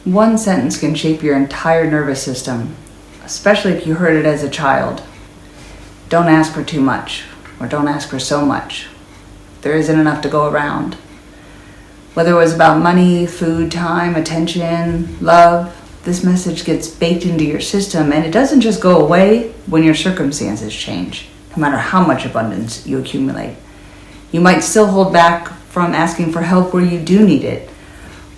One sentence can shape your entire nervous system, especially if you heard it as a child. Don't ask for too much, or don't ask for so much. There isn't enough to go around. Whether it was about money, food, time, attention, love, this message gets baked into your system, and it doesn't just go away when your circumstances change, no matter how much abundance you accumulate. You might still hold back from asking for help where you do need it,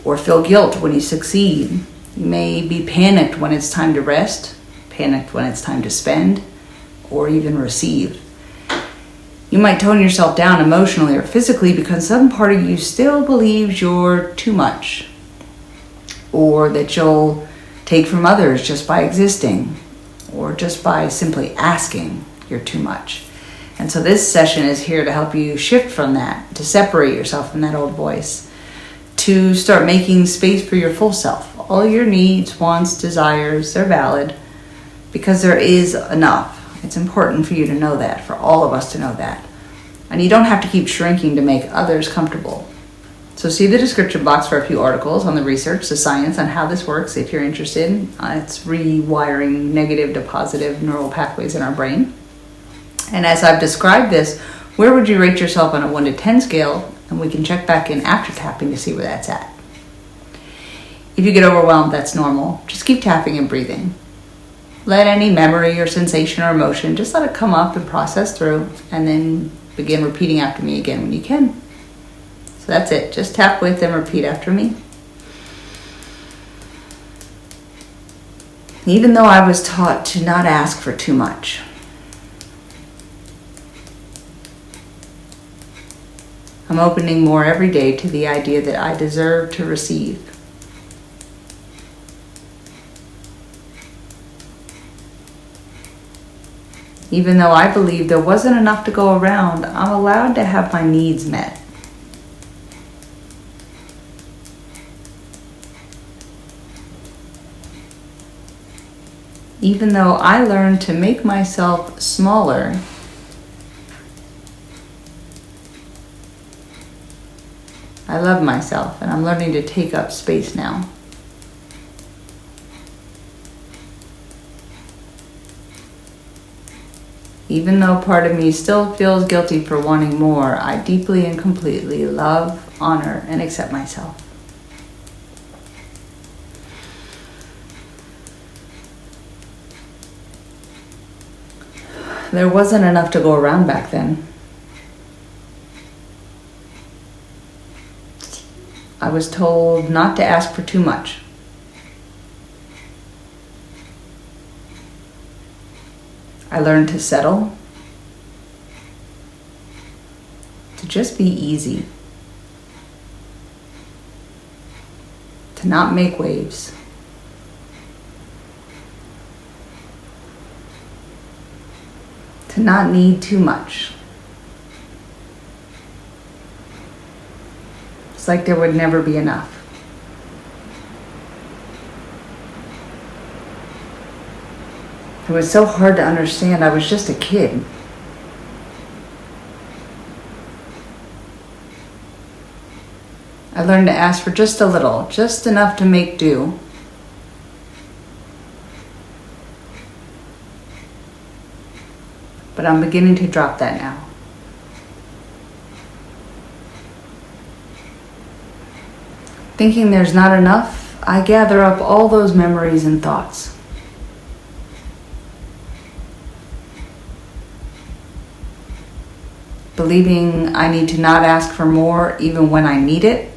or feel guilt when you succeed. You may be panicked when it's time to rest, panicked when it's time to spend, or even receive. You might tone yourself down emotionally or physically because some part of you still believes you're too much, or that you'll take from others just by existing, or just by simply asking you're too much. And so this session is here to help you shift from that, to separate yourself from that old voice, to start making space for your full self. All your needs, wants, desires, they're valid because there is enough. It's important for you to know that, for all of us to know that. And you don't have to keep shrinking to make others comfortable. So see the description box for a few articles on the research, the science on how this works if you're interested. It's rewiring negative to positive neural pathways in our brain. And as I've described this, where would you rate yourself on a 1 to 10 scale? And we can check back in after tapping to see where that's at. If you get overwhelmed, that's normal. Just keep tapping and breathing. Let any memory or sensation or emotion, just let it come up and process through, and then begin repeating after me again when you can. So that's it. Just tap with and repeat after me. Even though I was taught to not ask for too much, I'm opening more every day to the idea that I deserve to receive. Even though I believe there wasn't enough to go around, I'm allowed to have my needs met. Even though I learned to make myself smaller, I love myself, and I'm learning to take up space now. Even though part of me still feels guilty for wanting more, I deeply and completely love, honor, and accept myself. There wasn't enough to go around back then. I was told not to ask for too much. I learned to settle, to just be easy, to not make waves, to not need too much. It's like there would never be enough. It was so hard to understand. I was just a kid. I learned to ask for just a little, just enough to make do. But I'm beginning to drop that now. Thinking there's not enough, I gather up all those memories and thoughts. Believing I need to not ask for more even when I need it,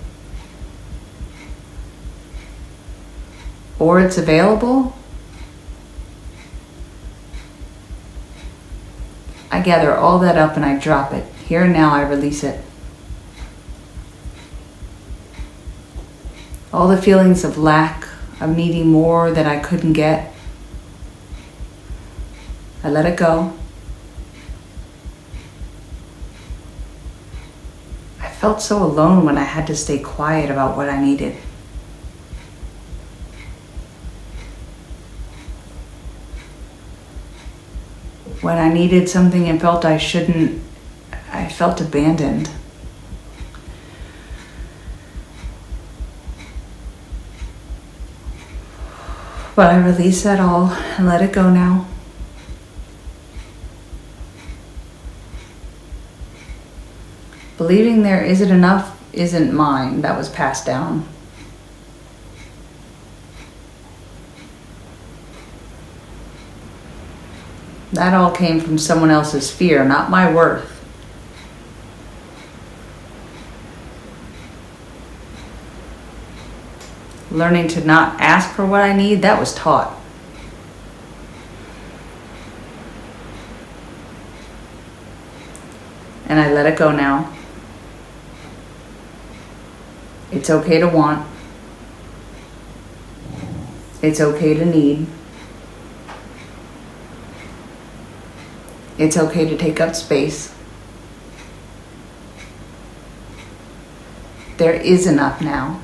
or it's available. I gather all that up and I drop it. Here and now I release it. All the feelings of lack, of needing more that I couldn't get, I let it go. I felt so alone when I had to stay quiet about what I needed. When I needed something and felt I shouldn't, I felt abandoned. But I release that all and let it go now. Believing there isn't enough isn't mine. That was passed down. That all came from someone else's fear, not my worth. Learning to not ask for what I need, that was taught. And I let it go now. It's okay to want. It's okay to need. It's okay to take up space. There is enough now.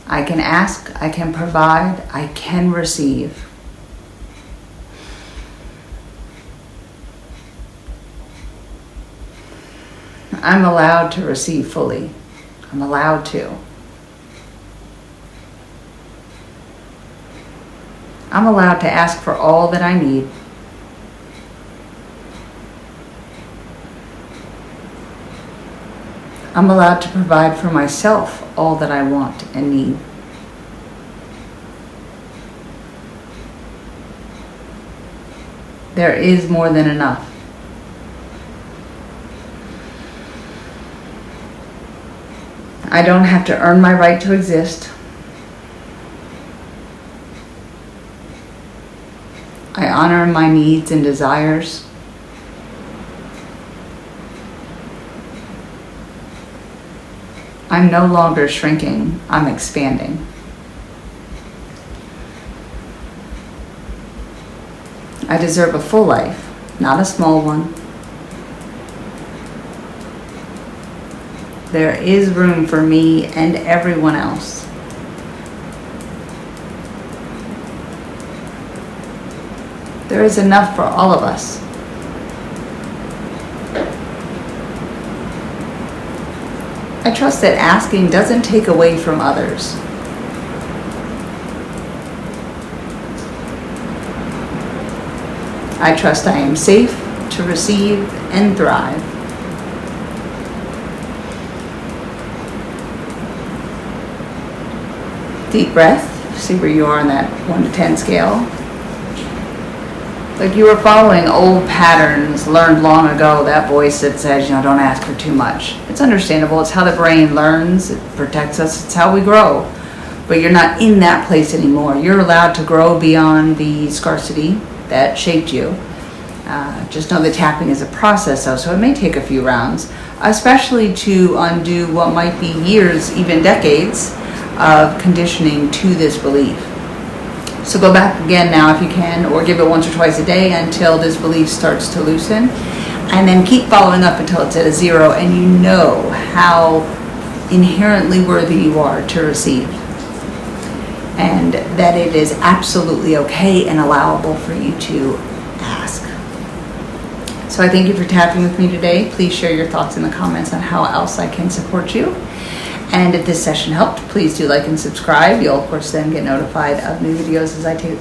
I can ask, I can provide, I can receive. I'm allowed to receive fully. I'm allowed to. I'm allowed to ask for all that I need. I'm allowed to provide for myself all that I want and need. There is more than enough. I don't have to earn my right to exist. I honor my needs and desires. I'm no longer shrinking, I'm expanding. I deserve a full life, not a small one. There is room for me and everyone else. There is enough for all of us. I trust that asking doesn't take away from others. I trust I am safe to receive and thrive. Deep breath. See where you are on that 1 to 10 scale. Like you were following old patterns learned long ago, that voice that says, don't ask for too much. It's understandable. It's how the brain learns. It protects us. It's how we grow. But you're not in that place anymore. You're allowed to grow beyond the scarcity that shaped you. Just know that tapping is a process, though, so it may take a few rounds, especially to undo what might be years, even decades, of conditioning to this belief. So go back again now if you can, or give it once or twice a day until this belief starts to loosen. And then keep following up until it's at a 0 and you know how inherently worthy you are to receive. And that it is absolutely okay and allowable for you to ask. So I thank you for tapping with me today. Please share your thoughts in the comments on how else I can support you. And if this session helped, please do like and subscribe. You'll of course then get notified of new videos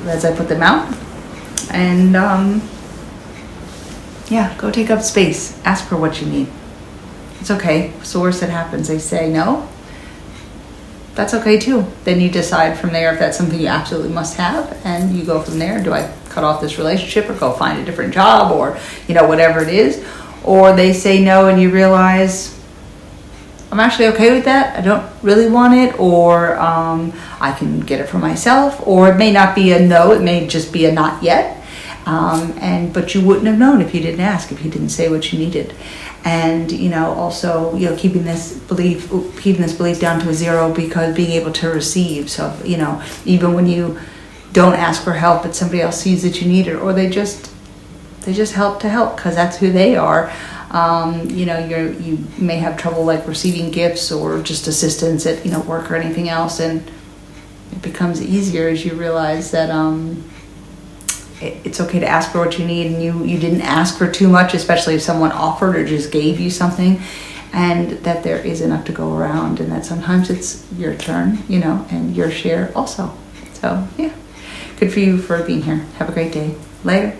as I put them out. And go take up space. Ask for what you need. It's okay. What's the worst that happens? They say no. That's okay too. Then you decide from there if that's something you absolutely must have, and you go from there. Do I cut off this relationship or go find a different job, or whatever it is? Or they say no and you realize, I'm actually okay with that. I don't really want it, or I can get it for myself, or it may not be a no, it may just be a not yet. But you wouldn't have known if you didn't ask, if you didn't say what you needed. And also keeping this belief down to a 0, because being able to receive. So even when you don't ask for help, but somebody else sees that you need it, or they just help to help because that's who they are. You may have trouble like receiving gifts or just assistance at work or anything else, and it becomes easier as you realize that it's okay to ask for what you need, and you didn't ask for too much, especially if someone offered or just gave you something, and that there is enough to go around, and that sometimes it's your turn, and your share also. So, yeah. Good for you for being here. Have a great day. Later.